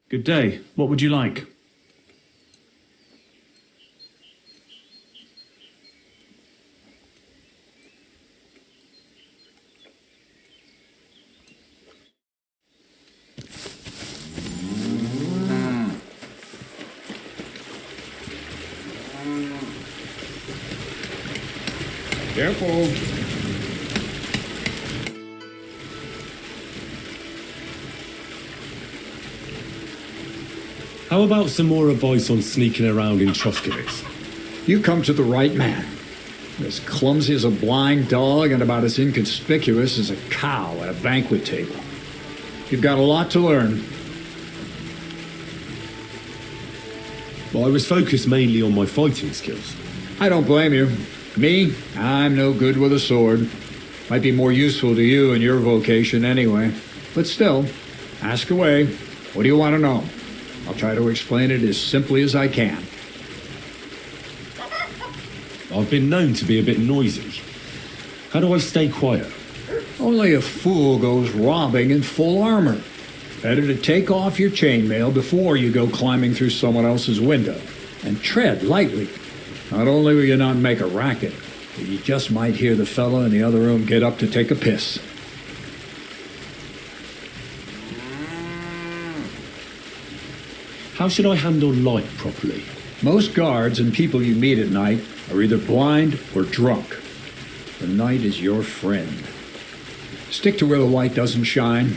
Good day. What would you like? Careful. How about some more advice on sneaking around in Troskowitz? You come to the right man. As clumsy as a blind dog and about as inconspicuous as a cow at a banquet table. You've got a lot to learn. Well, I was focused mainly on my fighting skills. I don't blame you. Me, I'm no good with a sword. Might be more useful to you in your vocation anyway. But still, ask away. What do you want to know? I'll try to explain it as simply as I can. I've been known to be a bit noisy. How do I stay quiet? Only a fool goes robbing in full armor. Better to take off your chainmail before you go climbing through someone else's window. And tread lightly. Not only will you not make a racket, but you just might hear the fella in the other room get up to take a piss. How should I handle light properly? Most guards and people you meet at night are either blind or drunk. The night is your friend. Stick to where the light doesn't shine.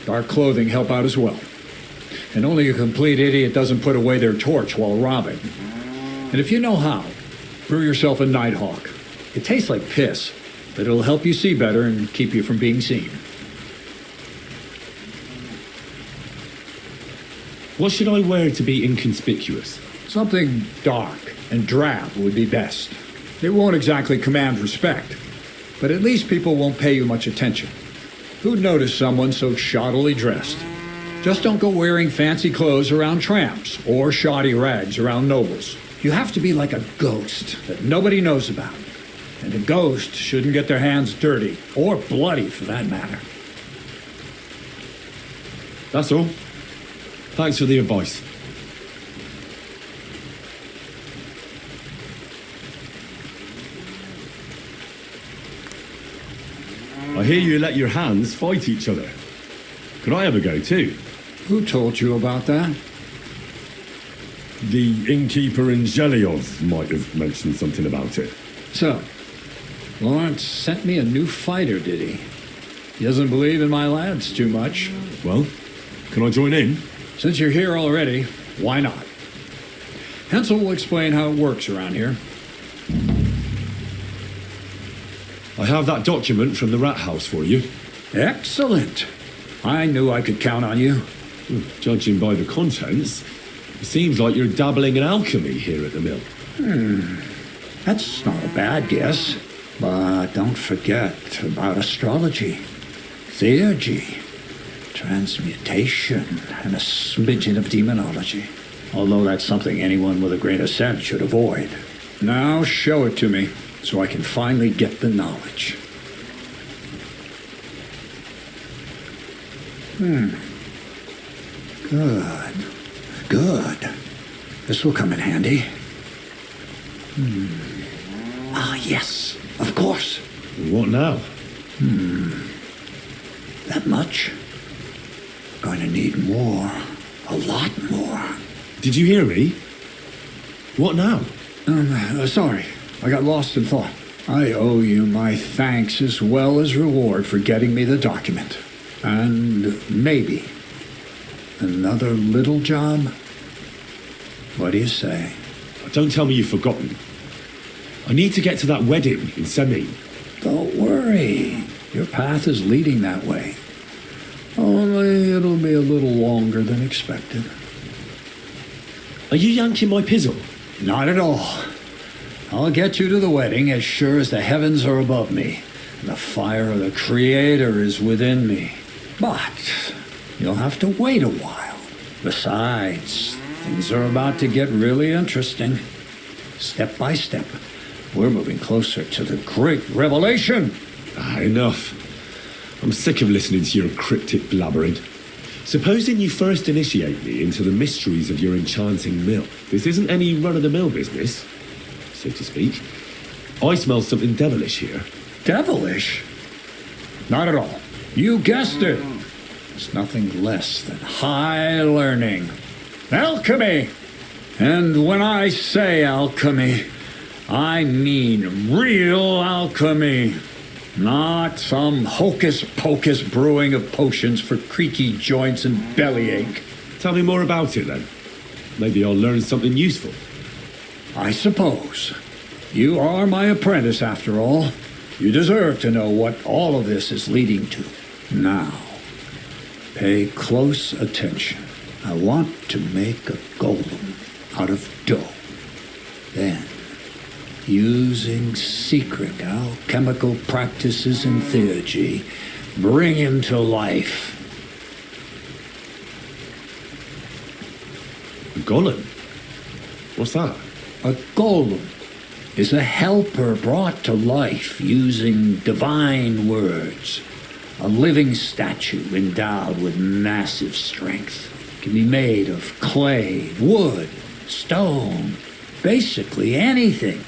Dark clothing help out as well. And only a complete idiot doesn't put away their torch while robbing. And if you know how, brew yourself a Nighthawk. It tastes like piss, but it'll help you see better and keep you from being seen. What should I wear to be inconspicuous? Something dark and drab would be best. It won't exactly command respect, but at least people won't pay you much attention. Who'd notice someone so shoddily dressed? Just don't go wearing fancy clothes around tramps or shoddy rags around nobles. You have to be like a ghost that nobody knows about. And a ghost shouldn't get their hands dirty, or bloody for that matter. That's all. Thanks for the advice. I hear you let your hands fight each other. Could I have a go too? Who told you about that? The innkeeper in Zhelyov might have mentioned something about it. So, Lawrence sent me a new fighter, did he? He doesn't believe in my lads too much. Well, can I join in? Since you're here already, why not? Hensel will explain how it works around here. I have that document from the rat house for you. Excellent. I knew I could count on you. Judging by the contents, it seems like you're dabbling in alchemy here at the mill. That's not a bad guess. But don't forget about astrology, theurgy, transmutation, and a smidgen of demonology. Although that's something anyone with a grain of sense should avoid. Now show it to me, so I can finally get the knowledge. Good. This will come in handy. Ah, yes, of course. What now? That much? Going to need more. A lot more. Did you hear me? What now? Sorry, I got lost in thought. I owe you my thanks as well as reward for getting me the document. And maybe another little job? What do you say? Don't tell me you've forgotten. I need to get to that wedding in Semin. Don't worry. Your path is leading that way. Only it'll be a little longer than expected. Are you yanking my pizzle? Not at all. I'll get you to the wedding as sure as the heavens are above me, and the fire of the Creator is within me. But you'll have to wait a while. Besides, things are about to get really interesting. Step by step, we're moving closer to the great revelation. Enough. I'm sick of listening to your cryptic blabbering. Supposing you first initiate me into the mysteries of your enchanting mill. This isn't any run-of-the-mill business, so to speak. I smell something devilish here. Devilish? Not at all. You guessed it. It's nothing less than high learning. Alchemy! And when I say alchemy, I mean real alchemy. Not some hocus-pocus brewing of potions for creaky joints and bellyache. Tell me more about it, then. Maybe I'll learn something useful. I suppose. You are my apprentice, after all. You deserve to know what all of this is leading to. Now, pay close attention. I want to make a golem out of dough. Then, using secret alchemical practices and theurgy, bring him to life. A golem? What's that? A golem is a helper brought to life using divine words. A living statue endowed with massive strength. It can be made of clay, wood, stone, basically anything.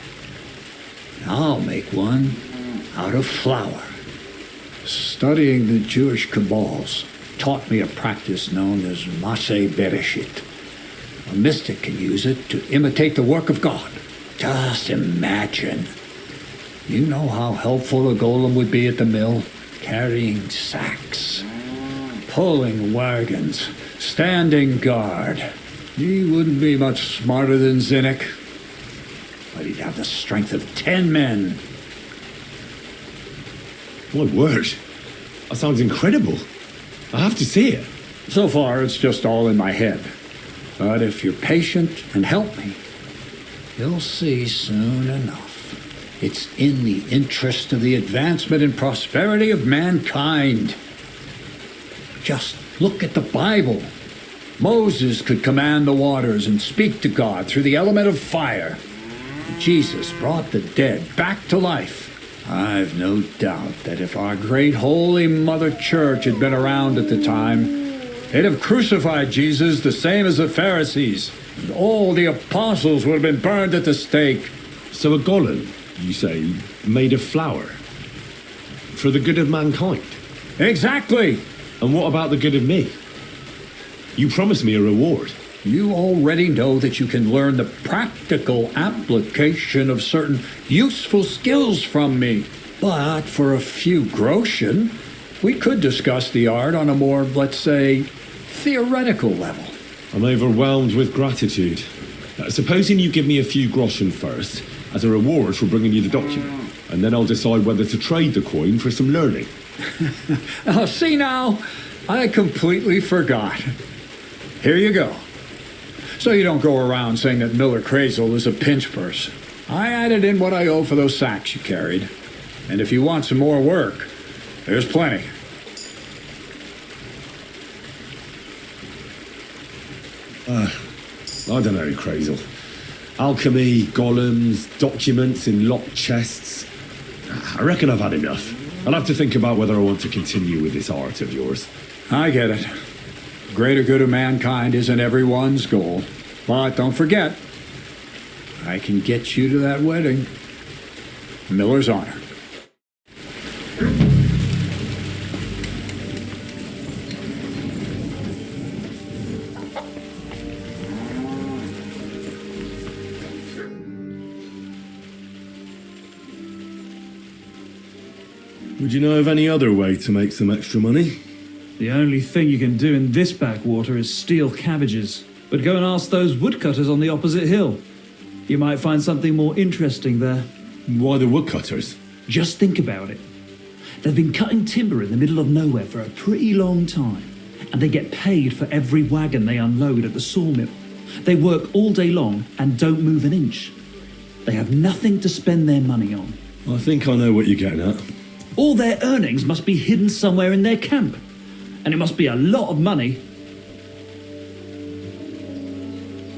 I'll make one out of flour. Studying the Jewish Kabbals taught me a practice known as Maseh Bereshit. A mystic can use it to imitate the work of God. Just imagine. You know how helpful a golem would be at the mill? Carrying sacks, pulling wagons, standing guard. He wouldn't be much smarter than Zinnik, but he'd have the strength of 10 men. My word. That sounds incredible. I have to see it. So far, it's just all in my head. But if you're patient and help me, you'll see soon enough. It's in the interest of the advancement and prosperity of mankind. Just look at the Bible. Moses could command the waters and speak to God through the element of fire. Jesus brought the dead back to life. I've no doubt that if our great holy Mother Church had been around at the time, they'd have crucified Jesus the same as the Pharisees, and all the apostles would have been burned at the stake. So a golem, you say, made of flour? For the good of mankind? Exactly. And what about the good of me? You promised me a reward. You already know that you can learn the practical application of certain useful skills from me. But for a few groschen, we could discuss the art on a more, let's say, theoretical level. I'm overwhelmed with gratitude. Supposing you give me a few groschen first, as a reward for bringing you the document, and then I'll decide whether to trade the coin for some learning. Oh, see now, I completely forgot. Here you go. So you don't go around saying that Miller Crazel is a pinch purse. I added in what I owe for those sacks you carried. And if you want some more work, there's plenty. I don't know, Crazel. Alchemy, golems, documents in locked chests. I reckon I've had enough. I'll have to think about whether I want to continue with this art of yours. I get it. The greater good of mankind isn't everyone's goal. But don't forget, I can get you to that wedding. Miller's honor. Would you know of any other way to make some extra money? The only thing you can do in this backwater is steal cabbages. But go and ask those woodcutters on the opposite hill. You might find something more interesting there. Why the woodcutters? Just think about it. They've been cutting timber in the middle of nowhere for a pretty long time, and they get paid for every wagon they unload at the sawmill. They work all day long and don't move an inch. They have nothing to spend their money on. I think I know what you're getting at. All their earnings must be hidden somewhere in their camp, and it must be a lot of money.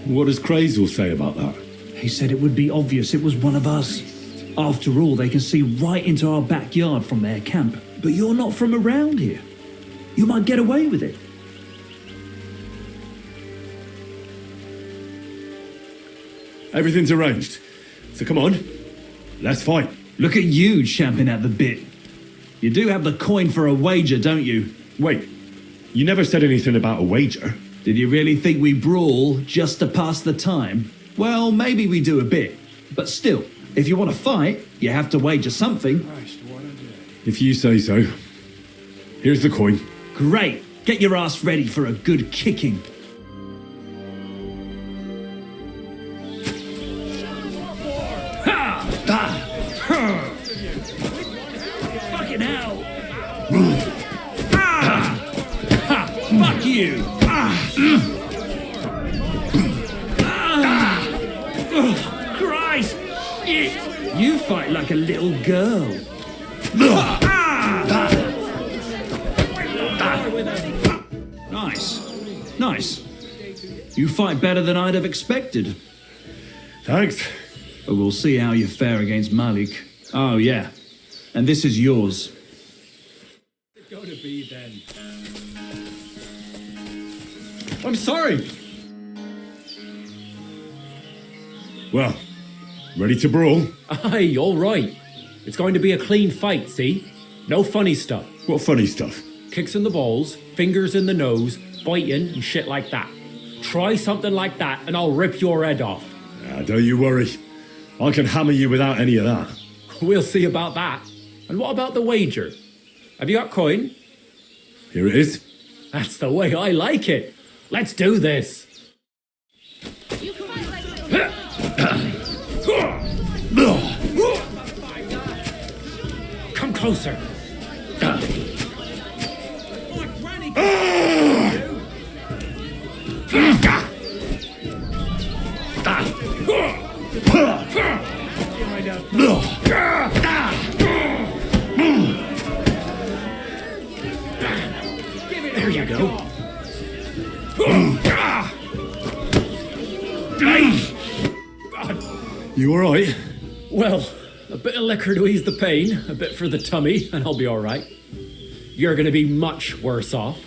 What does Crazel say about that? He said it would be obvious it was one of us. After all, they can see right into our backyard from their camp. But you're not from around here. You might get away with it. Everything's arranged. So come on, let's fight. Look at you champing at the bit. You do have the coin for a wager, don't you? Wait, you never said anything about a wager. Did you really think we brawl just to pass the time? Well, maybe we do a bit. But still, if you want to fight, you have to wager something. If you say so. Here's the coin. Great. Get your ass ready for a good kicking. Ha! Ah! Ha! Fucking hell! Ah! Ha! Fuck you! Ah! Ah! Christ! You fight like a little girl. Nice. Nice. You fight better than I'd have expected. Thanks. But we'll see how you fare against Malik. Oh, yeah. And this is yours. It's gotta be then. I'm sorry. Well, ready to brawl? Aye, all right. It's going to be a clean fight, see? No funny stuff. What funny stuff? Kicks in the balls, fingers in the nose, biting and shit like that. Try something like that and I'll rip your head off. Don't you worry. I can hammer you without any of that. We'll see about that. And what about the wager? Have you got coin? Here it is. That's the way I like it. Let's do this. Come closer. There you go. You all right? Well, a bit of liquor to ease the pain, a bit for the tummy, and I'll be all right. You're going to be much worse off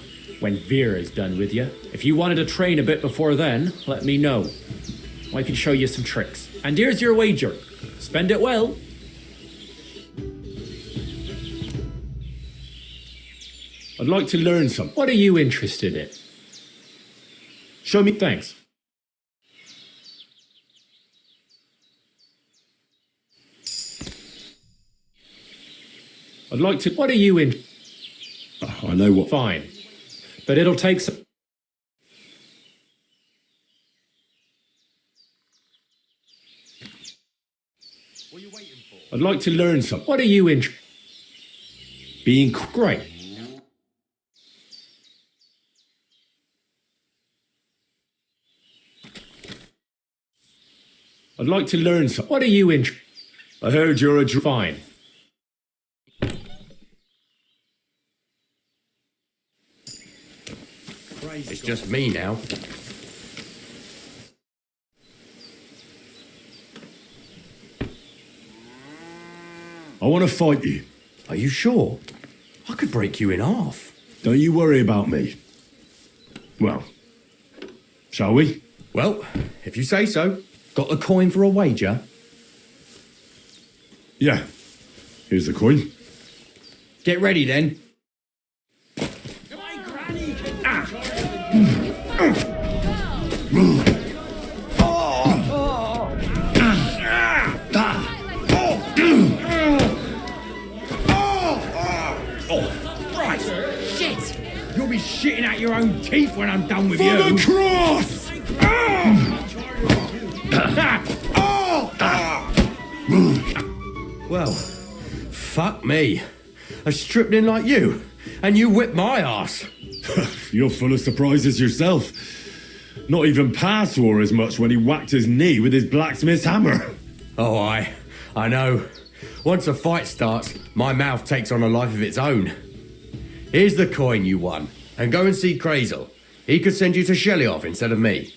when Vera's done with you. If you wanted to train a bit before then, let me know. I can show you some tricks. And here's your wager. Spend it well. I'd like to learn something. What are you interested in? Show me. Thanks. I'd like to. What are you in? Oh, I know what. Fine. But it'll take some. What are you waiting for? I'd like to learn something. What are you in? Being Great. I'd like to learn something. What are you in? I heard you're a Fine. It's just me now. I want to fight you. Are you sure? I could break you in half. Don't you worry about me. Well, shall we? Well, if you say so. Got the coin for a wager? Yeah. Here's the coin. Get ready then. Shit! You'll be shitting out your own teeth when I'm done with For you. the cross! Well, fuck me. I stripped in like you, and you whipped my ass. You're full of surprises yourself. Not even Pa swore as much when he whacked his knee with his blacksmith's hammer. Oh, I know. Once a fight starts, my mouth takes on a life of its own. Here's the coin you won, and go and see Crazel. He could send you to Shellyoff instead of me.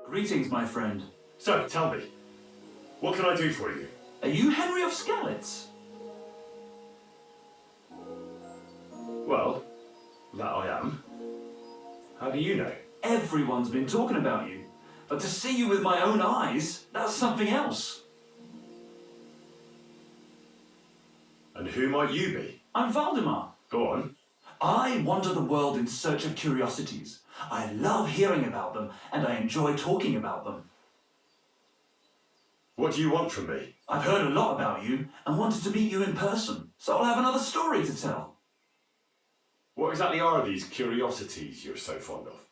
Greetings, my friend. So, tell me, what can I do for you? Are you Henry of Skalitz? Well, that I am. How do you know? Everyone's been talking about you. But to see you with my own eyes, that's something else. And who might you be? I'm Valdemar. Go on. I wander the world in search of curiosities. I love hearing about them, and I enjoy talking about them. What do you want from me? I've heard a lot about you, and wanted to meet you in person, so I'll have another story to tell. What exactly are these curiosities you're so fond of?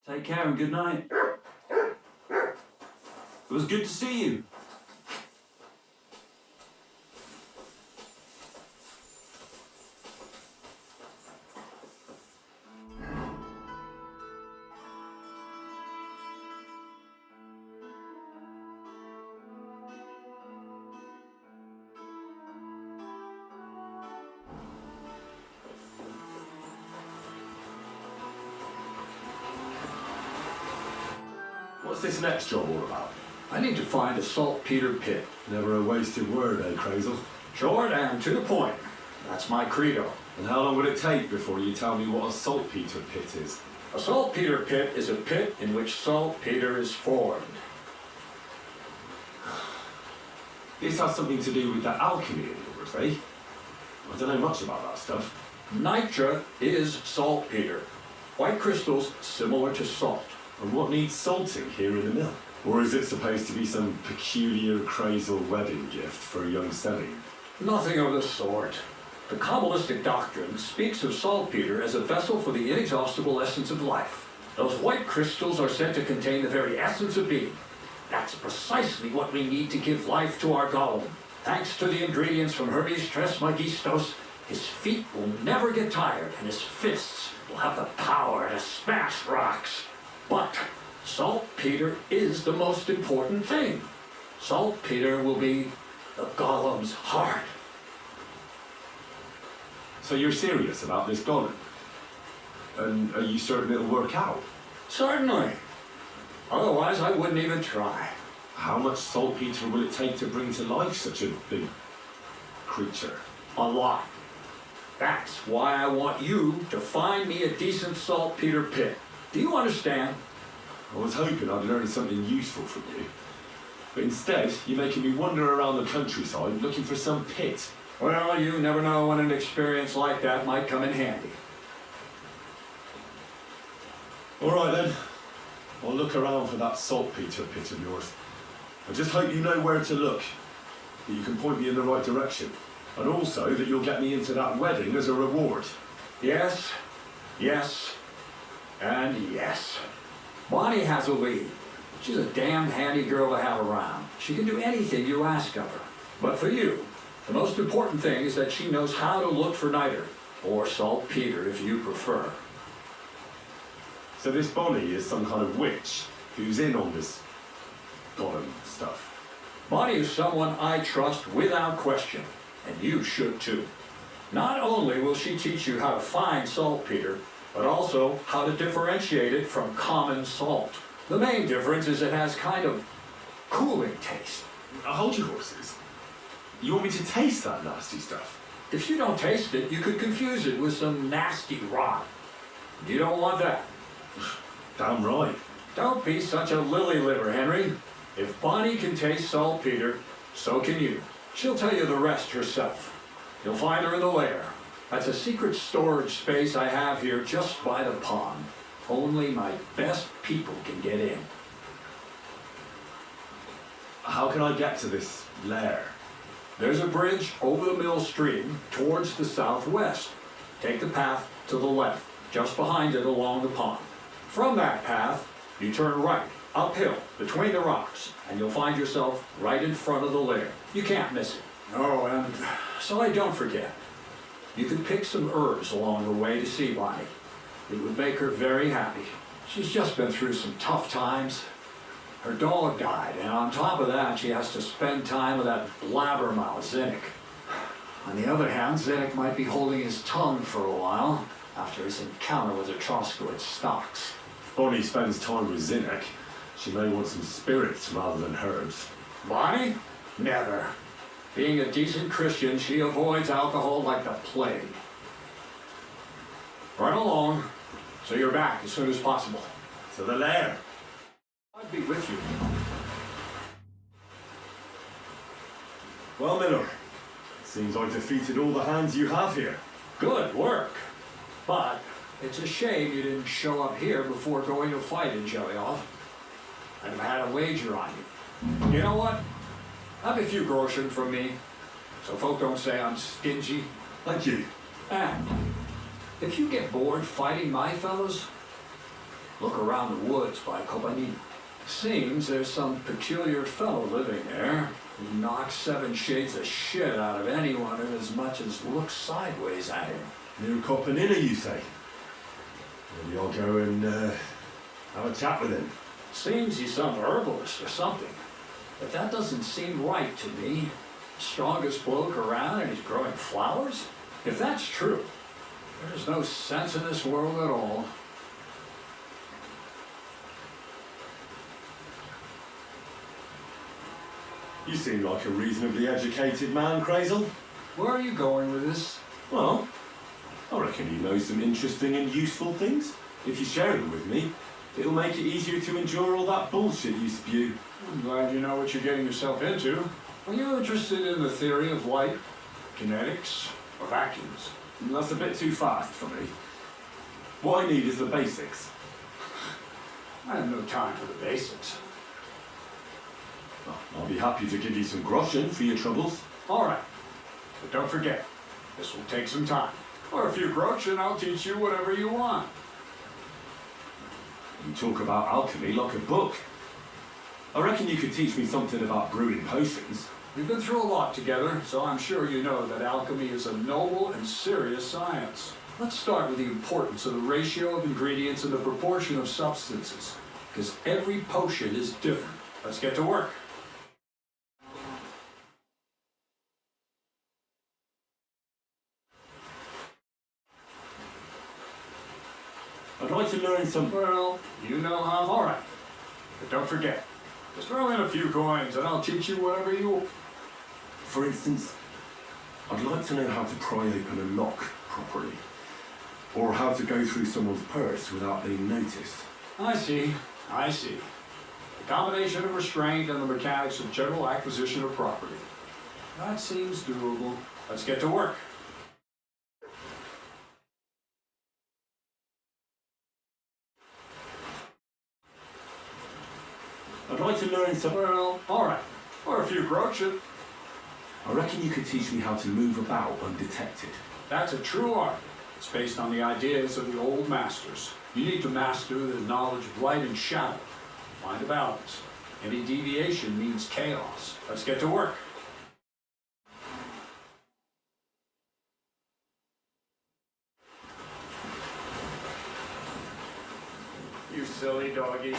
Take care and good night. It was good to see you. What's this next job all about? I need to find a saltpeter pit. Never a wasted word, eh, Crazel? Short and to the point. That's my credo. And how long would it take before you tell me what a saltpeter pit is? A saltpeter pit is a pit in which saltpeter is formed. This has something to do with that alchemy of yours, eh? I don't know much about that stuff. Nitra is saltpeter. White crystals similar to salt. And what needs salting here in the mill? Or is it supposed to be some peculiar Crazel wedding gift for a young Selene? Nothing of the sort. The Kabbalistic doctrine speaks of saltpeter as a vessel for the inexhaustible essence of life. Those white crystals are said to contain the very essence of being. That's precisely what we need to give life to our golem. Thanks to the ingredients from Hermes Trismegistos, his feet will never get tired and his fists will have the power to smash rocks. But saltpeter is the most important thing. Saltpeter will be the golem's heart. So you're serious about this golem? And are you certain it'll work out? Certainly. Otherwise, I wouldn't even try. How much saltpeter will it take to bring to life such a big creature? A lot. That's why I want you to find me a decent saltpeter pit. Do you understand? I was hoping I'd learn something useful from you. But instead, you're making me wander around the countryside looking for some pit. Well, you never know when an experience like that might come in handy. All right then. I'll look around for that saltpeter pit of yours. I just hope you know where to look, that you can point me in the right direction, and also that you'll get me into that wedding as a reward. Yes, yes, and yes. Bonnie has a lead. She's a damn handy girl to have around. She can do anything you ask of her. But for you, the most important thing is that she knows how to look for niter, or saltpeter if you prefer. So this Bonnie is some kind of witch who's in on this golem stuff. Bonnie is someone I trust without question, and you should too. Not only will she teach you how to find saltpeter, but also how to differentiate it from common salt. The main difference is it has kind of cooling taste. Hold your horses. You want me to taste that nasty stuff? If you don't taste it, you could confuse it with some nasty rot. You don't want that. Damn right. Don't be such a lily liver, Henry. If Bonnie can taste saltpeter, so can you. She'll tell you the rest herself. You'll find her in the lair. That's a secret storage space I have here just by the pond. Only my best people can get in. How can I get to this lair? There's a bridge over the mill stream towards the southwest. Take the path to the left, just behind it along the pond. From that path, you turn right, uphill, between the rocks, and you'll find yourself right in front of the lair. You can't miss it. Oh, and so I don't forget. You can pick some herbs along the way to see Bonnie. It would make her very happy. She's just been through some tough times. Her dog died, and on top of that, she has to spend time with that blabbermouth, Zinnik. On the other hand, Zinnik might be holding his tongue for a while after his encounter with the Troskoid stocks. Bonnie spends time with Zinnik. She may want some spirits rather than herbs. Bonnie? Never. Being a decent Christian, she avoids alcohol like the plague. Run along, so you're back as soon as possible. To the lair. I'd be with you. Well, Miller, seems I defeated all the hands you have here. Good work. But it's a shame you didn't show up here before going to fight in Jelioff. I'd have had a wager on you. You know what? Have a few groschen from me, so folk don't say I'm stingy. Thank you. And if you get bored fighting my fellows, look around the woods by Copanina. Seems there's some peculiar fellow living there who knocks 7 shades of shit out of anyone who as much as looks sideways at him. New Copanina, you say? Maybe I'll go and have a chat with him. Seems he's some herbalist or something. But that doesn't seem right to me. Strongest bloke around and he's growing flowers? If that's true, there's no sense in this world at all. You seem like a reasonably educated man, Crazel. Where are you going with this? Well, I reckon you know some interesting and useful things. If you share them with me, it'll make it easier to endure all that bullshit you spew. I'm glad you know what you're getting yourself into. Are you interested in the theory of light, kinetics, or vacuums? That's a bit too fast for me. What I need is the basics. I have no time for the basics. Well, I'll be happy to give you some groschen for your troubles. All right, but don't forget, this will take some time. Or a few groschen, I'll teach you whatever you want. You talk about alchemy like a book. I reckon you could teach me something about brewing potions. We've been through a lot together, so I'm sure you know that alchemy is a noble and serious science. Let's start with the importance of the ratio of ingredients and the proportion of substances, because every potion is different. Let's get to work. I'd like to learn some... Well, you know how. All right, but don't forget, just throw in a few coins and I'll teach you whatever you want. For instance, I'd like to know how to pry open a lock properly. Or how to go through someone's purse without being noticed. I see. The combination of restraint and the mechanics of general acquisition of property. That seems doable. Let's get to work. I'd like to learn some... Well, all right. Or a few groschen. I reckon you could teach me how to move about undetected. That's a true art. It's based on the ideas of the old masters. You need to master the knowledge of light and shadow. Find a balance. Any deviation means chaos. Let's get to work. You silly doggy.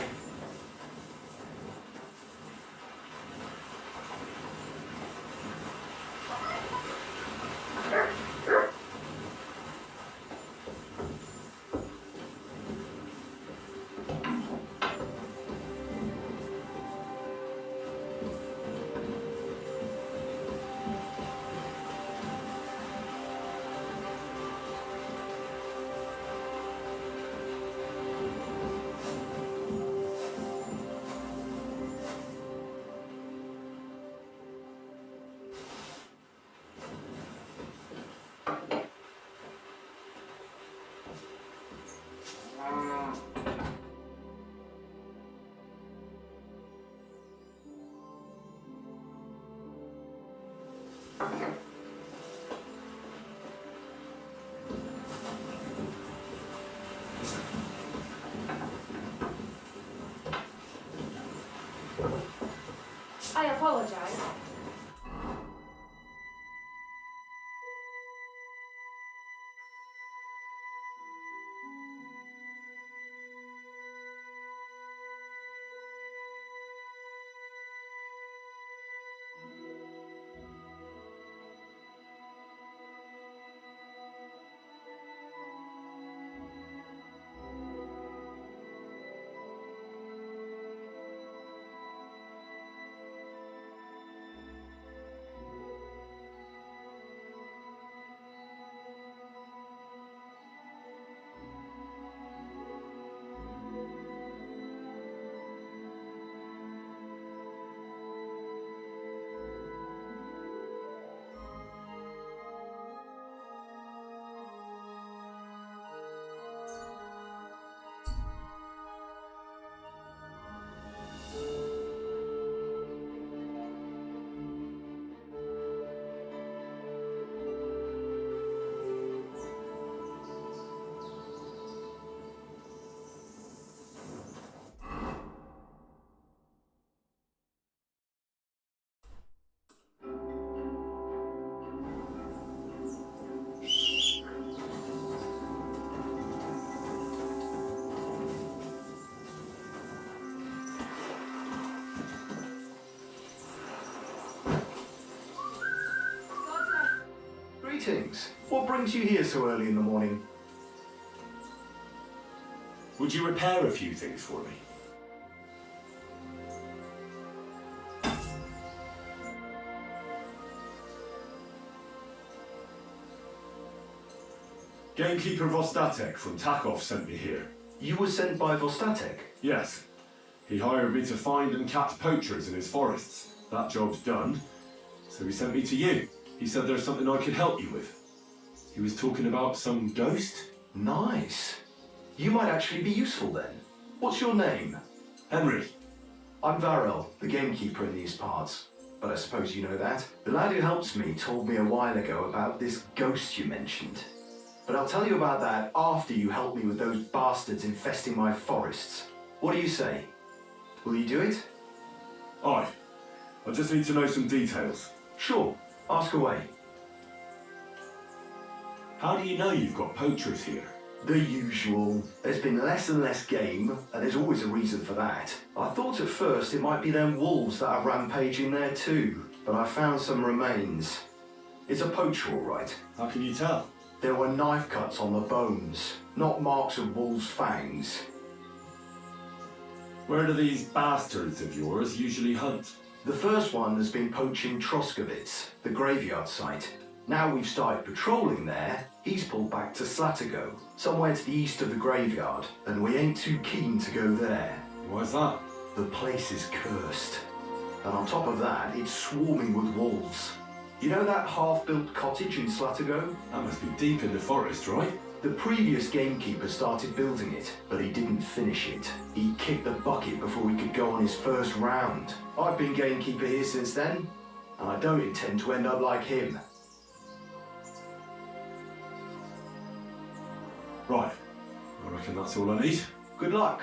I apologize. Greetings. What brings you here so early in the morning? Would you repair a few things for me? Gamekeeper Vostatek from Takov sent me here. You were sent by Vostatek? Yes. He hired me to find and catch poachers in his forests. That job's done, so he sent me to you. He said there's something I could help you with. He was talking about some ghost? Nice. You might actually be useful then. What's your name? Henry. I'm Varel, the gamekeeper in these parts. But I suppose you know that. The lad who helps me told me a while ago about this ghost you mentioned. But I'll tell you about that after you help me with those bastards infesting my forests. What do you say? Will you do it? Aye. I just need to know some details. Sure. Ask away. How do you know you've got poachers here? The usual. There's been less and less game, and there's always a reason for that. I thought at first it might be them wolves that are rampaging there too, but I found some remains. It's a poacher, all right. How can you tell? There were knife cuts on the bones, not marks of wolves' fangs. Where do these bastards of yours usually hunt? The first one has been poaching Troskovitz, the graveyard site. Now we've started patrolling there, he's pulled back to Slatigo, somewhere to the east of the graveyard, and we ain't too keen to go there. Why's that? The place is cursed. And on top of that, it's swarming with wolves. You know that half-built cottage in Slatigo? That must be deep in the forest, right? The previous gamekeeper started building it, but he didn't finish it. He kicked the bucket before he could go on his first round. I've been gamekeeper here since then, and I don't intend to end up like him. Right. I reckon that's all I need. Good luck.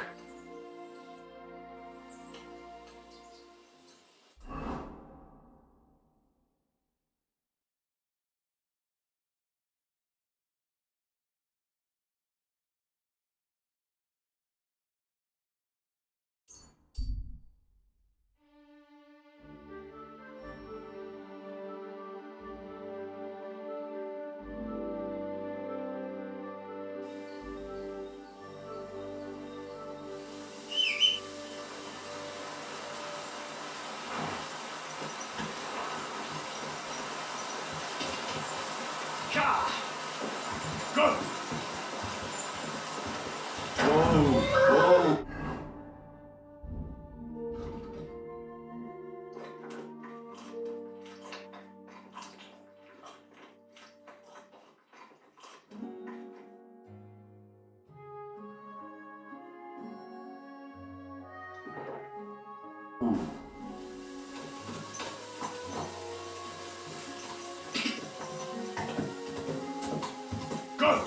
Go! Whoa! Whoa! Go!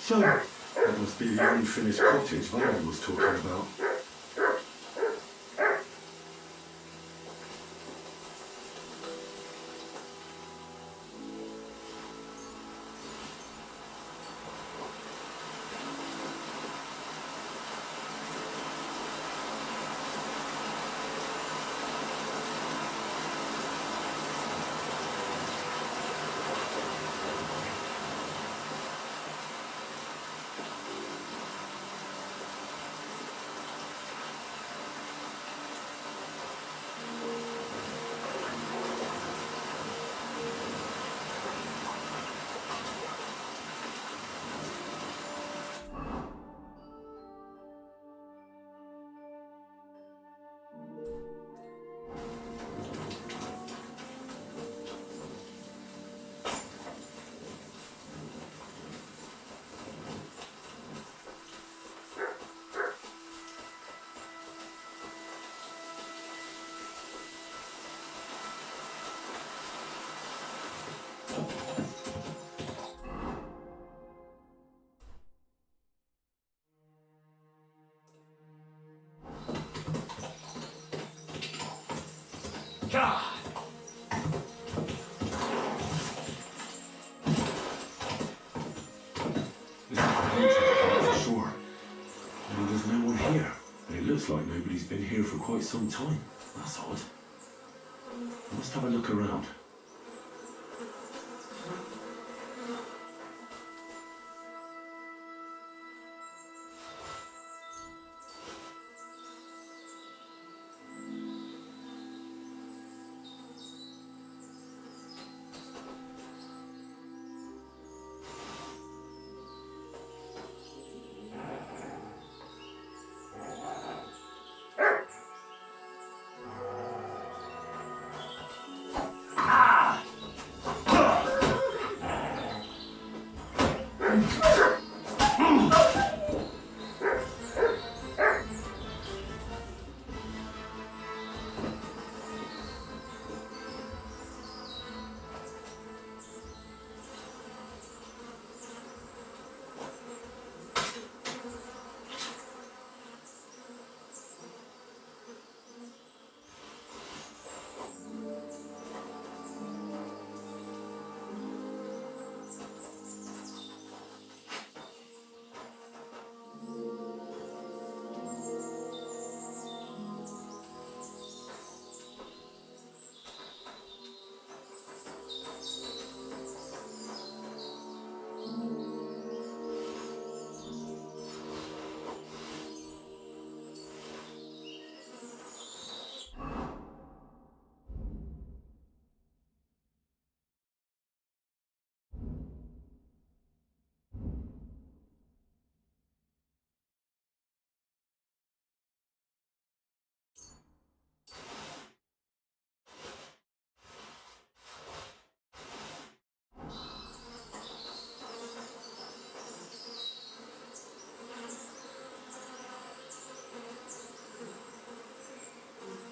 So, that must be the unfinished cottage Varel was talking about. looks like nobody's been here for quite some time. That's odd. I must have a look around.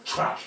Track!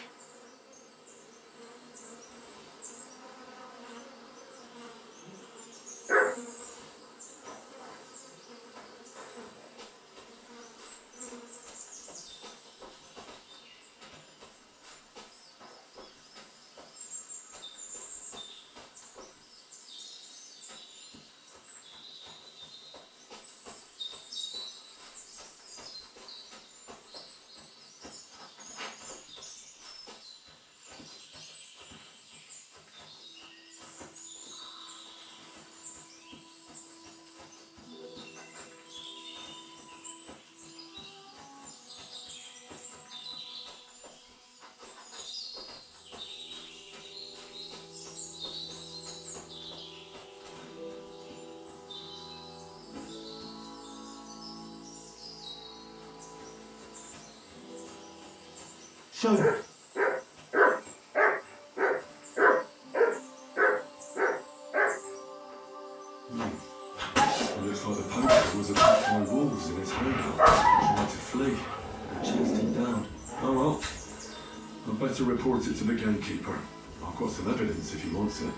Show me. It looks like the poacher was attacked by wolves in his home. Tried to flee. They chased him down. Oh well. I'd better report it to the gamekeeper. I've got some evidence if he wants it.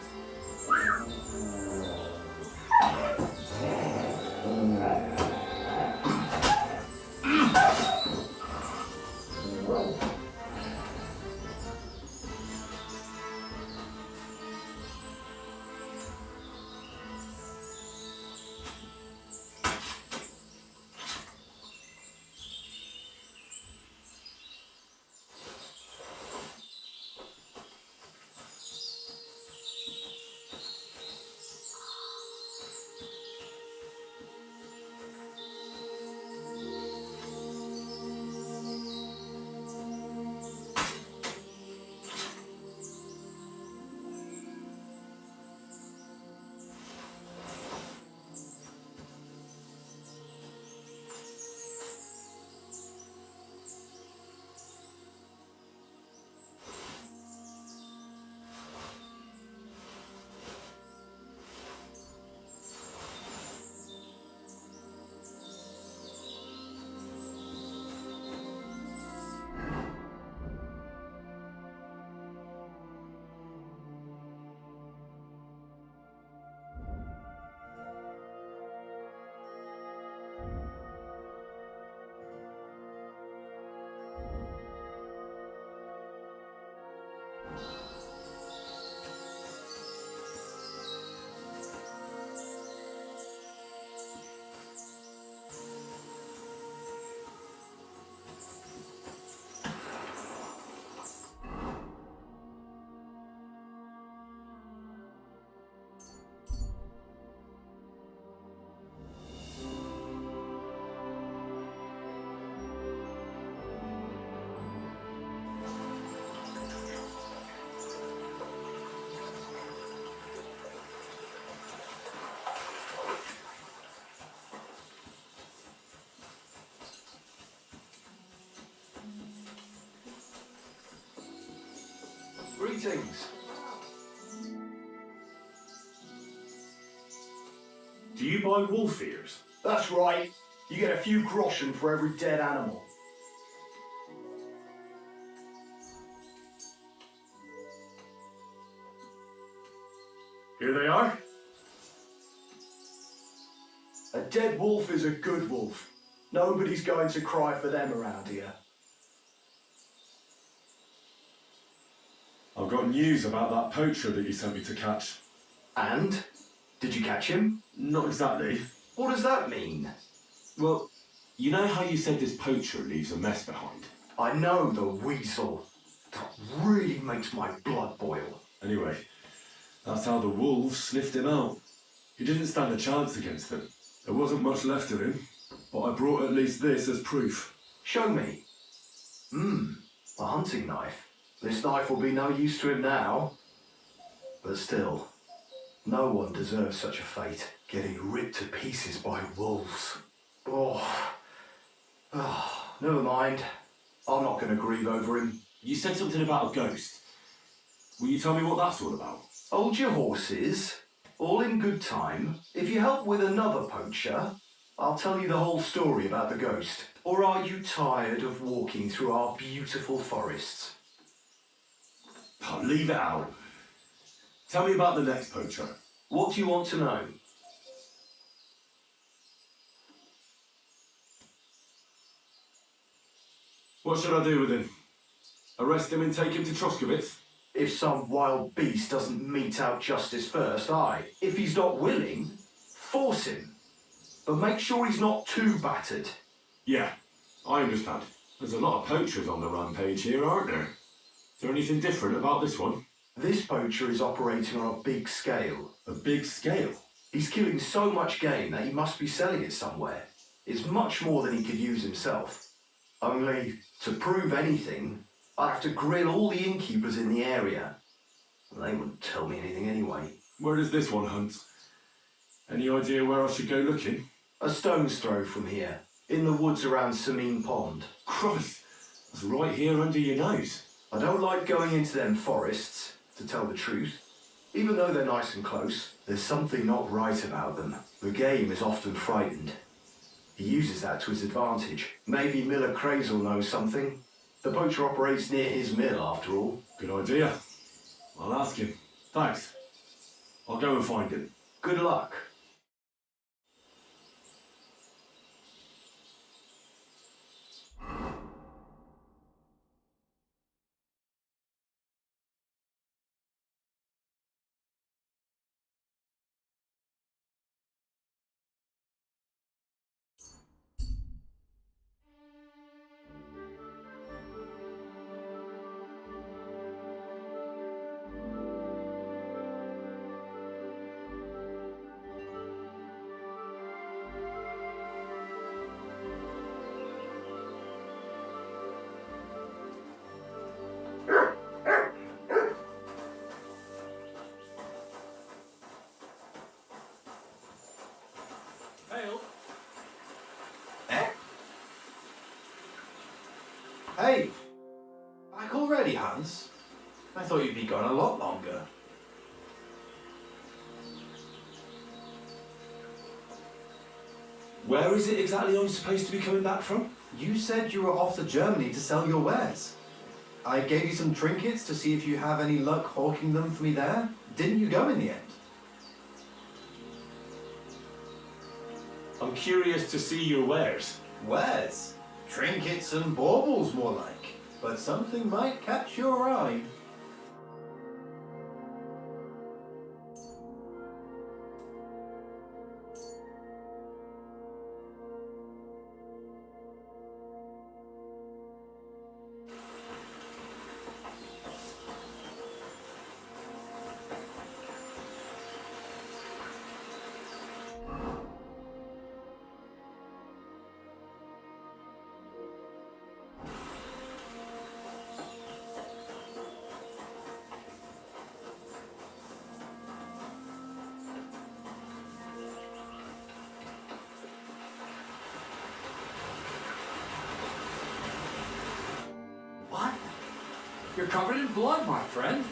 Greetings. Do you buy wolf ears? That's right. You get a few groschen for every dead animal. Here they are. A dead wolf is a good wolf. Nobody's going to cry for them around here. I've got news about that poacher that you sent me to catch. And? Did you catch him? Not exactly. What does that mean? Well, you know how you said this poacher leaves a mess behind? I know the weasel. That really makes my blood boil. Anyway, that's how the wolves sniffed him out. He didn't stand a chance against them. There wasn't much left of him, but I brought at least this as proof. Show me. A hunting knife. This knife will be no use to him now. But still, no one deserves such a fate. Getting ripped to pieces by wolves. Never mind. I'm not going to grieve over him. You said something about a ghost. Will you tell me what that's all about? Hold your horses. All in good time. If you help with another poacher, I'll tell you the whole story about the ghost. Or are you tired of walking through our beautiful forests? Oh, leave it out. Tell me about the next poacher. What do you want to know? What should I do with him? Arrest him and take him to Troskovitz? If some wild beast doesn't mete out justice first, aye. If he's not willing, force him. But make sure he's not too battered. Yeah, I understand. There's a lot of poachers on the rampage here, aren't there? Is there anything different about this one? This poacher is operating on a big scale. A big scale? He's killing so much game that he must be selling it somewhere. It's much more than he could use himself. Only, to prove anything, I'd have to grill all the innkeepers in the area. They wouldn't tell me anything anyway. Where does this one hunt? Any idea where I should go looking? A stone's throw from here, in the woods around Samine Pond. Christ, that's right here under your nose. I don't like going into them forests, to tell the truth. Even though they're nice and close, there's something not right about them. The game is often frightened. He uses that to his advantage. Maybe Miller Crazel knows something. The poacher operates near his mill, after all. Good idea. I'll ask him. Thanks. I'll go and find him. Good luck. Hey! Back already, Hans? I thought you'd be gone a lot longer. Where is it exactly I'm supposed to be coming back from? You said you were off to Germany to sell your wares. I gave you some trinkets to see if you have any luck hawking them for me there. Didn't you go in the end? I'm curious to see your wares. Wares? Trinkets and baubles, more like. But something might catch your eye. What? You're covered in blood, my friend.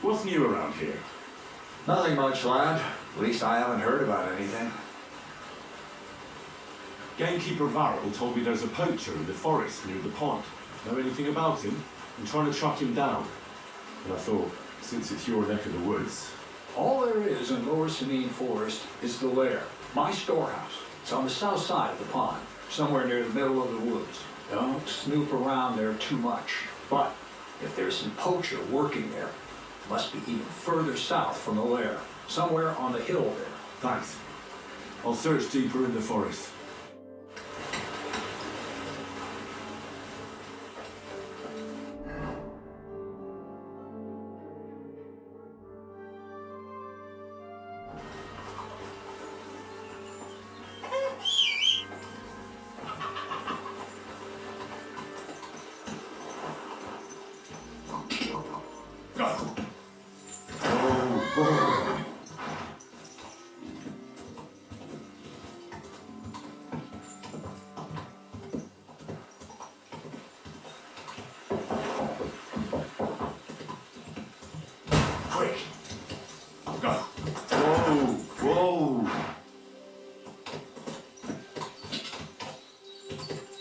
What's new around here? Nothing much, lad. At least I haven't heard about anything. Gamekeeper Varrel told me there's a poacher in the forest near the pond. Know anything about him? I'm trying to track him down. And I thought, since it's your neck of the woods... All there is in Lower Sanine Forest is the lair, my storehouse. It's on the south side of the pond, somewhere near the middle of the woods. Don't snoop around there too much. But if there's some poacher working there, it must be even further south from the lair, somewhere on the hill there. Thanks. I'll search deeper in the forest.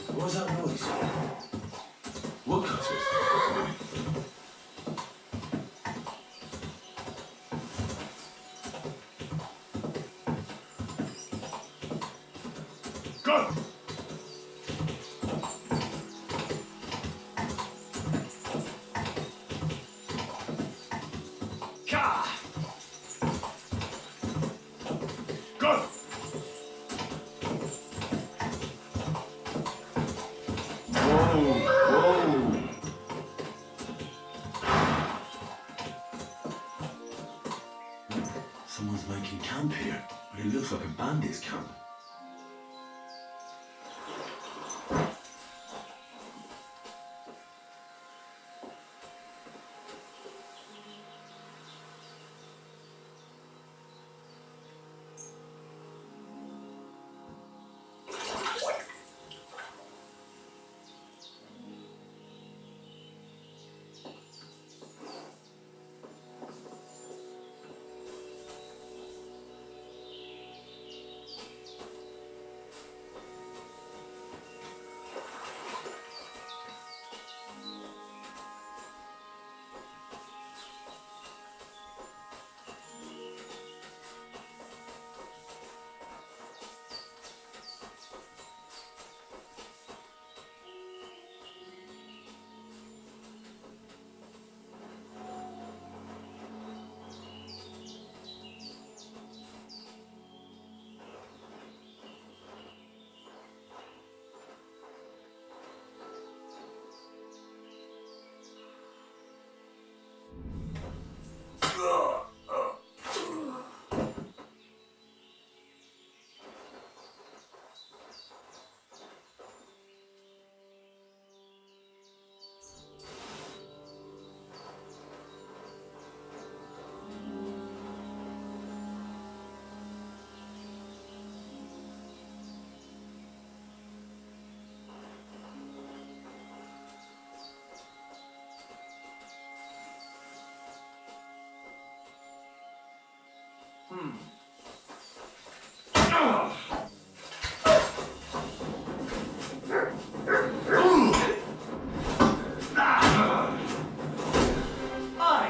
What was that noise? Woodcutters? Go! Ka! Go! Whoa! Someone's making camp here, but it looks like a bandit's camp. Oi!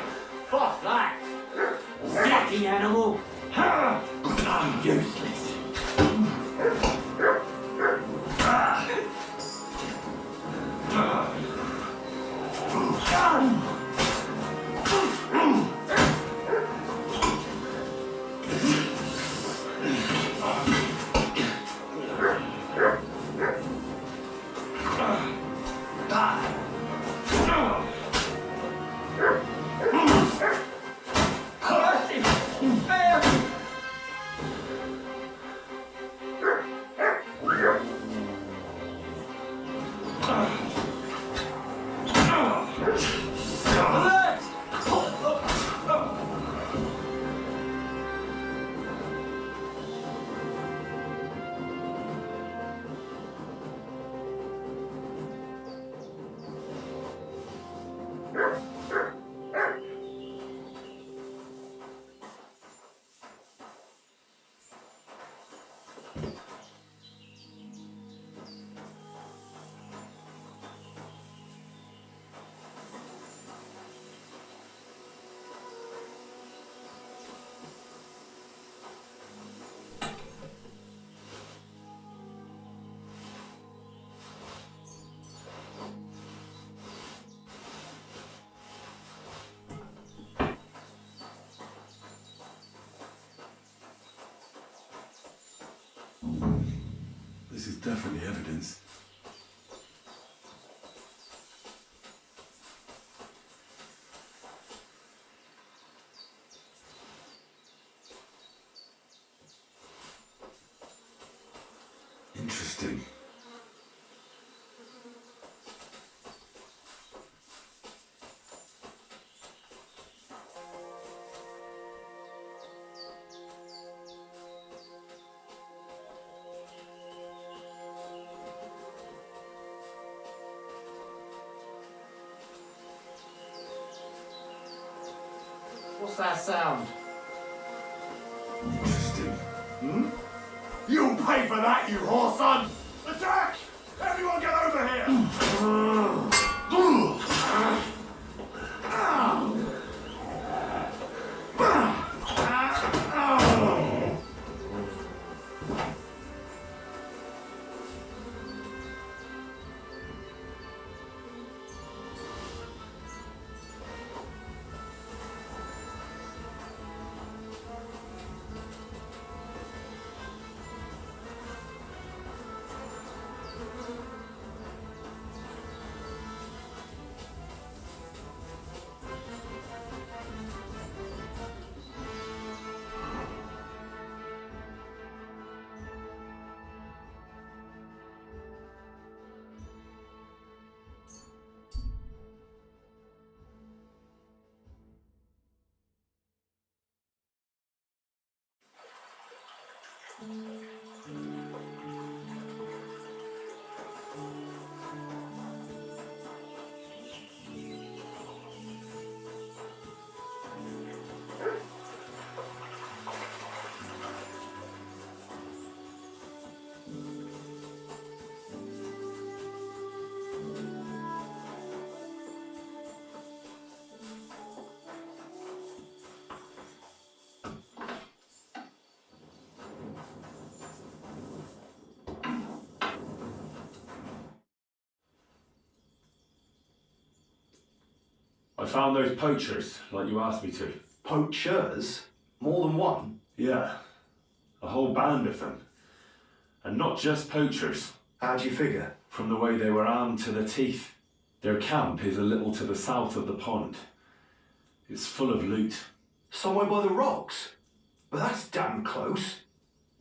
Fuck that! Stinking animal! Useless! definitely evidence. Interesting. What's that sound? Interesting. You'll pay for that, you whore son! Attack! Everyone get over here! I found those poachers, like you asked me to. Poachers? More than one? Yeah, a whole band of them. And not just poachers. How'd you figure? From the way they were armed to the teeth. Their camp is a little to the south of the pond. It's full of loot. Somewhere by the rocks? But that's damn close.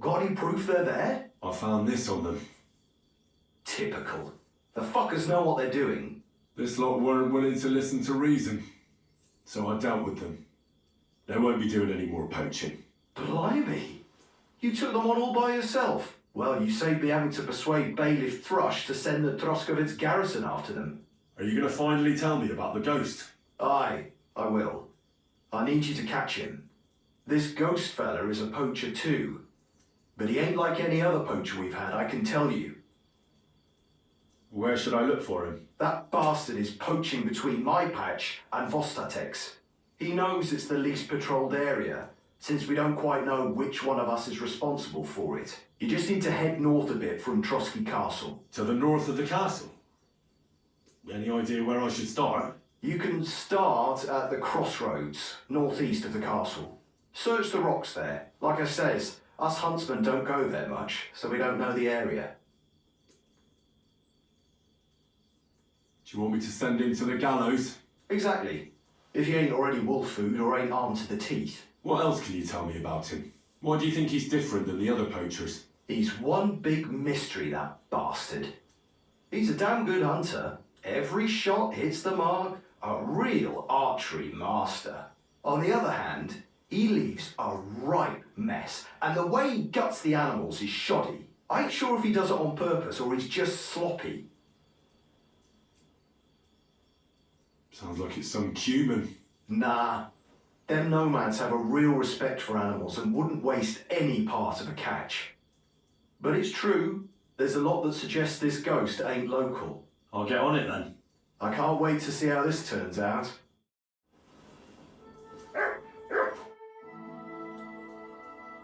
Got any proof they're there? I found this on them. Typical. The fuckers know what they're doing. This lot weren't willing to listen to reason, so I dealt with them. They won't be doing any more poaching. Blimey. You took them on all by yourself. Well, you saved me having to persuade Bailiff Thrush to send the Troskovitz garrison after them. Are you going to finally tell me about the ghost? Aye, I will. I need you to catch him. This ghost fella is a poacher too. But he ain't like any other poacher we've had, I can tell you. Where should I look for him? That bastard is poaching between my patch and Vostatek's. He knows it's the least patrolled area, since we don't quite know which one of us is responsible for it. You just need to head north a bit from Trotsky Castle. To the north of the castle? Any idea where I should start? You can start at the crossroads, northeast of the castle. Search the rocks there. Like I says, us huntsmen don't go there much, so we don't know the area. Do you want me to send him to the gallows? Exactly. If he ain't already wolf food or ain't armed to the teeth. What else can you tell me about him? Why do you think he's different than the other poachers? He's one big mystery, that bastard. He's a damn good hunter. Every shot hits the mark. A real archery master. On the other hand, he leaves a right mess. And the way he guts the animals is shoddy. I ain't sure if he does it on purpose or he's just sloppy. Sounds like it's some cumin. Nah. Them nomads have a real respect for animals and wouldn't waste any part of a catch. But it's true, there's a lot that suggests this ghost ain't local. I'll get on it then. I can't wait to see how this turns out.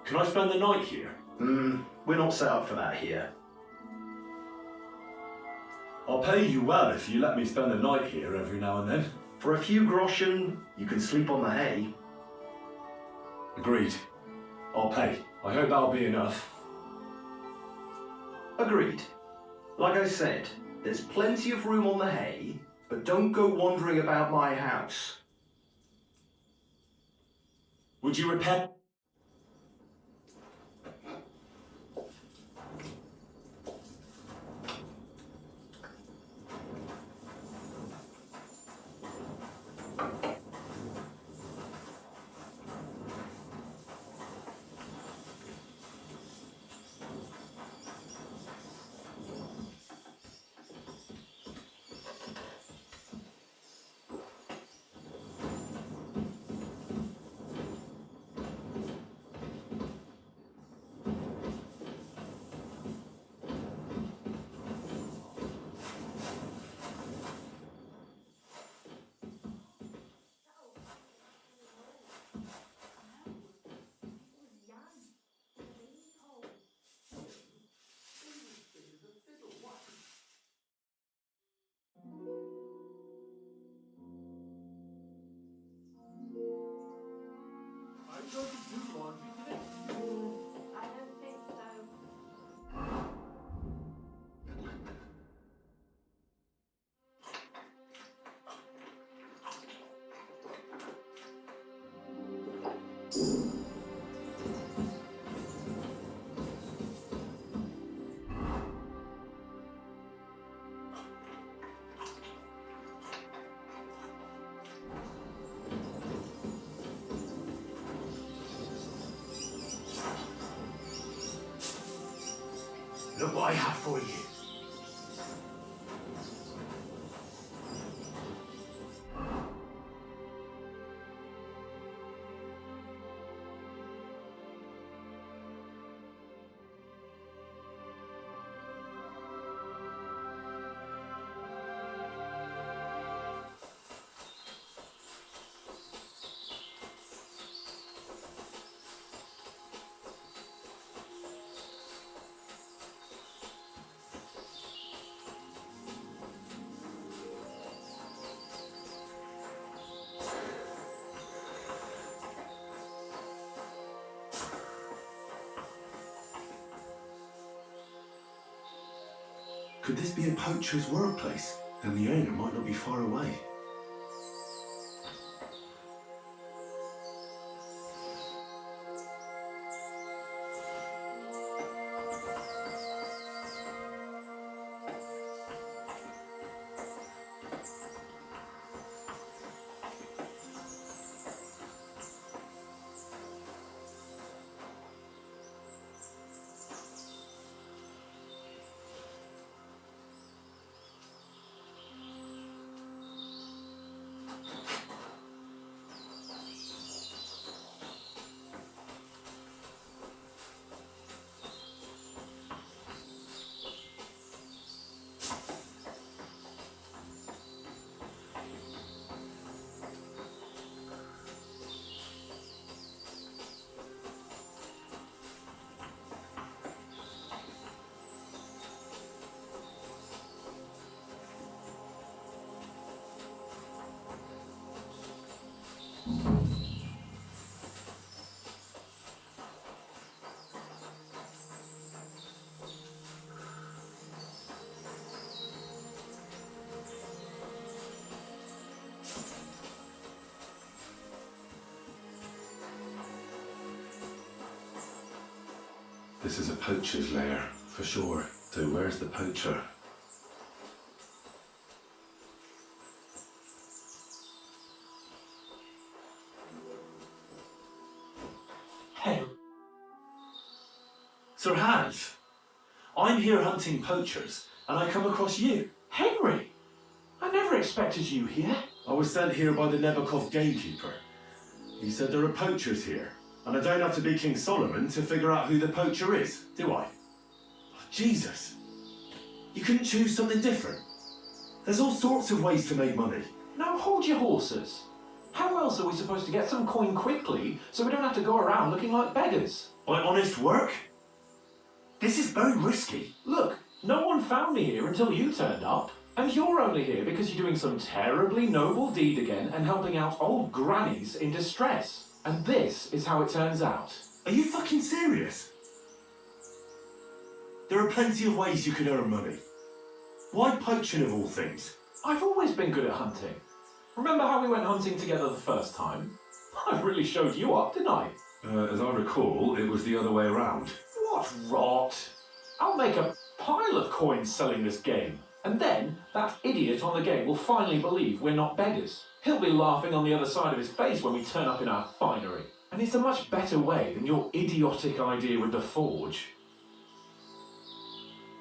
Can I spend the night here? We're not set up for that here. I'll pay you well if you let me spend the night here every now and then. For a few groschen, you can sleep on the hay. Agreed. I'll pay. I hope that'll be enough. Agreed. Like I said, there's plenty of room on the hay, but don't go wandering about my house. Would you repair? I don't think so. Look what I have for you. Could this be a poacher's workplace? Then the owner might not be far away. This is a poacher's lair, for sure. So where's the poacher? Hey. Sir Hans, I'm here hunting poachers, and I come across you. Henry! I never expected you here. I was sent here by the Nebakov gamekeeper. He said there are poachers here, and I don't have to be King Solomon to figure out who the poacher is, do I? Oh, Jesus! You couldn't choose something different? There's all sorts of ways to make money. Now hold your horses. How else are we supposed to get some coin quickly so we don't have to go around looking like beggars? By honest work? This is very risky. Look, no one found me here until you turned up. And you're only here because you're doing some terribly noble deed again and helping out old grannies in distress. And this is how it turns out. Are you fucking serious? There are plenty of ways you can earn money. Why poaching of all things? I've always been good at hunting. Remember how we went hunting together the first time? I really showed you up, didn't I? As I recall, it was the other way around. What rot! I'll make a pile of coins selling this game. And then that idiot on the game will finally believe we're not beggars. He'll be laughing on the other side of his face when we turn up in our finery. And it's a much better way than your idiotic idea with the forge.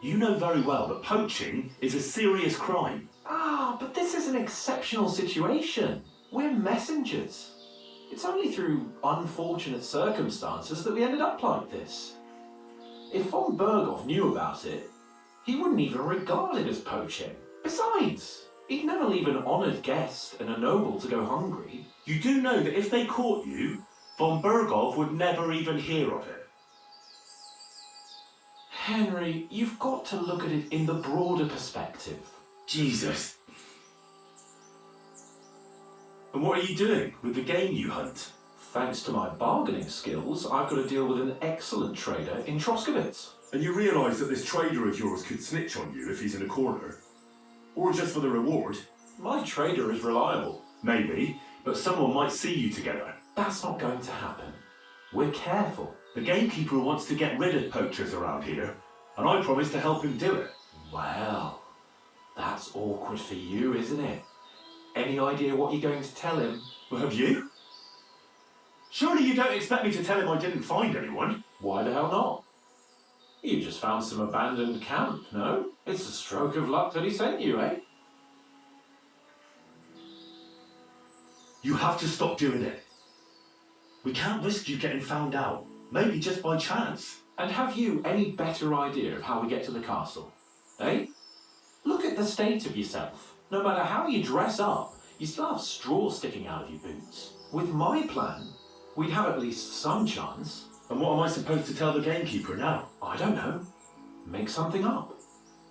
You know very well that poaching is a serious crime. Ah, but this is an exceptional situation. We're messengers. It's only through unfortunate circumstances that we ended up like this. If von Berghoff knew about it, he wouldn't even regard it as poaching. Besides, he'd never leave an honoured guest and a noble to go hungry. You do know that if they caught you, von Berghoff would never even hear of it. Henry, you've got to look at it in the broader perspective. Jesus. And what are you doing with the game you hunt? Thanks to my bargaining skills, I've got to deal with an excellent trader in Troskowitz. And you realise that this trader of yours could snitch on you if he's in a corner? Or just for the reward? My trader is reliable. Maybe, but someone might see you together. That's not going to happen. We're careful. The gamekeeper wants to get rid of poachers around here, and I promised to help him do it. Well, that's awkward for you, isn't it? Any idea what you're going to tell him? Well, have you? Surely you don't expect me to tell him I didn't find anyone? Why the hell not? You just found some abandoned camp, no? It's a stroke of luck that he sent you, eh? You have to stop doing it. We can't risk you getting found out. Maybe just by chance. And have you any better idea of how we get to the castle? Eh? Look at the state of yourself. No matter how you dress up, you still have straw sticking out of your boots. With my plan, we'd have at least some chance. And what am I supposed to tell the gamekeeper now? I don't know. Make something up.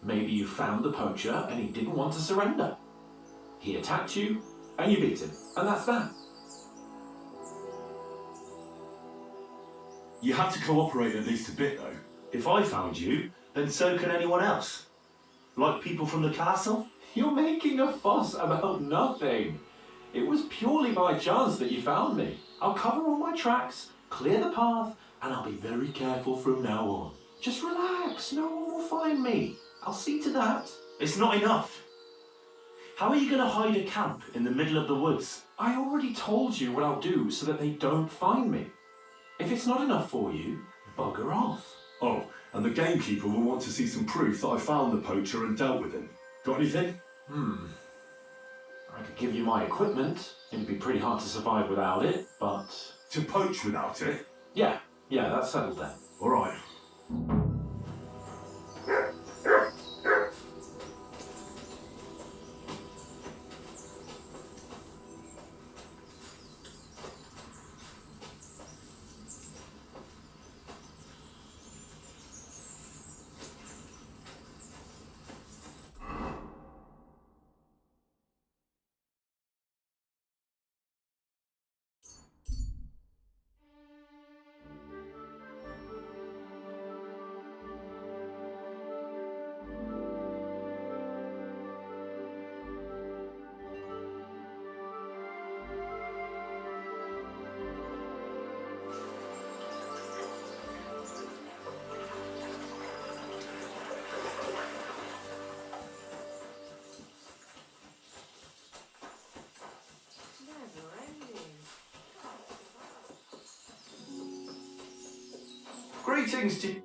Maybe you found the poacher and he didn't want to surrender. He attacked you and you beat him. And that's that. You have to cooperate at least a bit, though. If I found you, then so can anyone else. Like people from the castle? You're making a fuss about nothing. It was purely by chance that you found me. I'll cover all my tracks, clear the path, and I'll be very careful from now on. Just relax, no one will find me. I'll see to that. It's not enough. How are you going to hide a camp in the middle of the woods? I already told you what I'll do so that they don't find me. If it's not enough for you, bugger off. Oh, and the gamekeeper will want to see some proof that I found the poacher and dealt with him. Got anything? I could give you my equipment. It'd be pretty hard to survive without it, but... To poach without it? Yeah, that's settled then. All right. Greetings to you.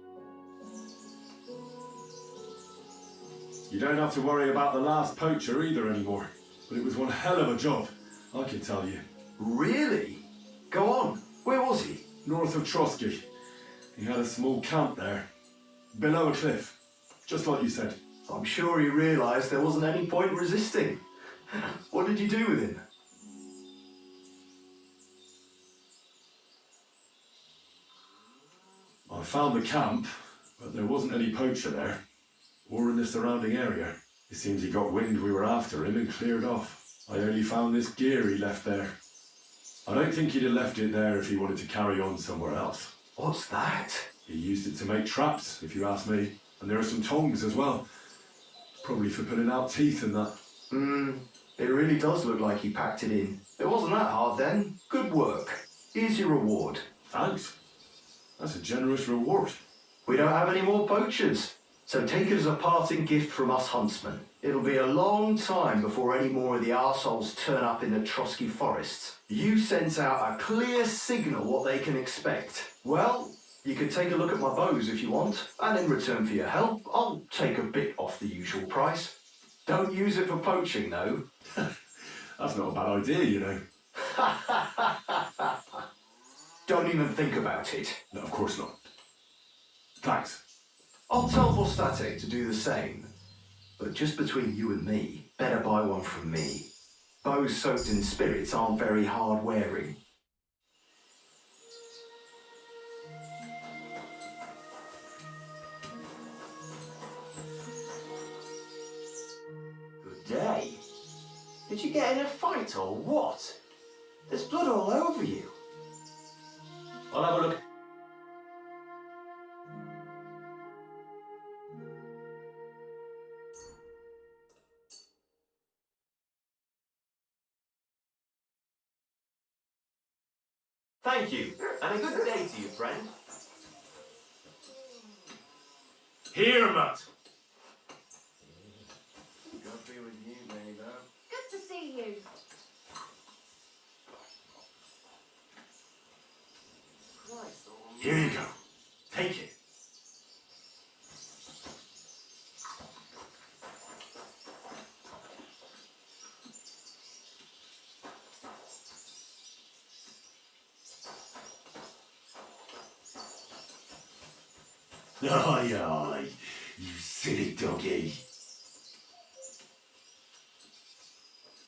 You don't have to worry about the last poacher either anymore. But it was one hell of a job, I can tell you. Really? Go on. Where was he? North of Trotsky. He had a small camp there. Below a cliff. Just like you said. I'm sure he realised there wasn't any point resisting. What did you do with him? I found the camp, but there wasn't any poacher there. Or in the surrounding area. It seems he got wind we were after him and cleared off. I only found this gear he left there. I don't think he'd have left it there if he wanted to carry on somewhere else. What's that? He used it to make traps, if you ask me. And there are some tongs as well. Probably for pulling out teeth and that. It really does look like he packed it in. It wasn't that hard then. Good work. Here's your reward. Thanks. That's a generous reward. We don't have any more poachers, so take it as a parting gift from us huntsmen. It'll be a long time before any more of the arseholes turn up in the Trotsky forests. You sent out a clear signal what they can expect. Well, you could take a look at my bows if you want, and in return for your help, I'll take a bit off the usual price. Don't use it for poaching, though. That's not a bad idea, you know. Don't even think about it. No, of course not. Thanks. I'll tell Vostate to do the same. But just between you and me, better buy one from me. Bows soaked in spirits aren't very hard wearing. Good day. Did you get in a fight or what? There's blood all over you. I'll have a look. Thank you, and a good day to you, friend. Here, Matt. God be with you, neighbour. Good to see you. Christ, Here you go. Take it. Aye, aye, you silly doggy.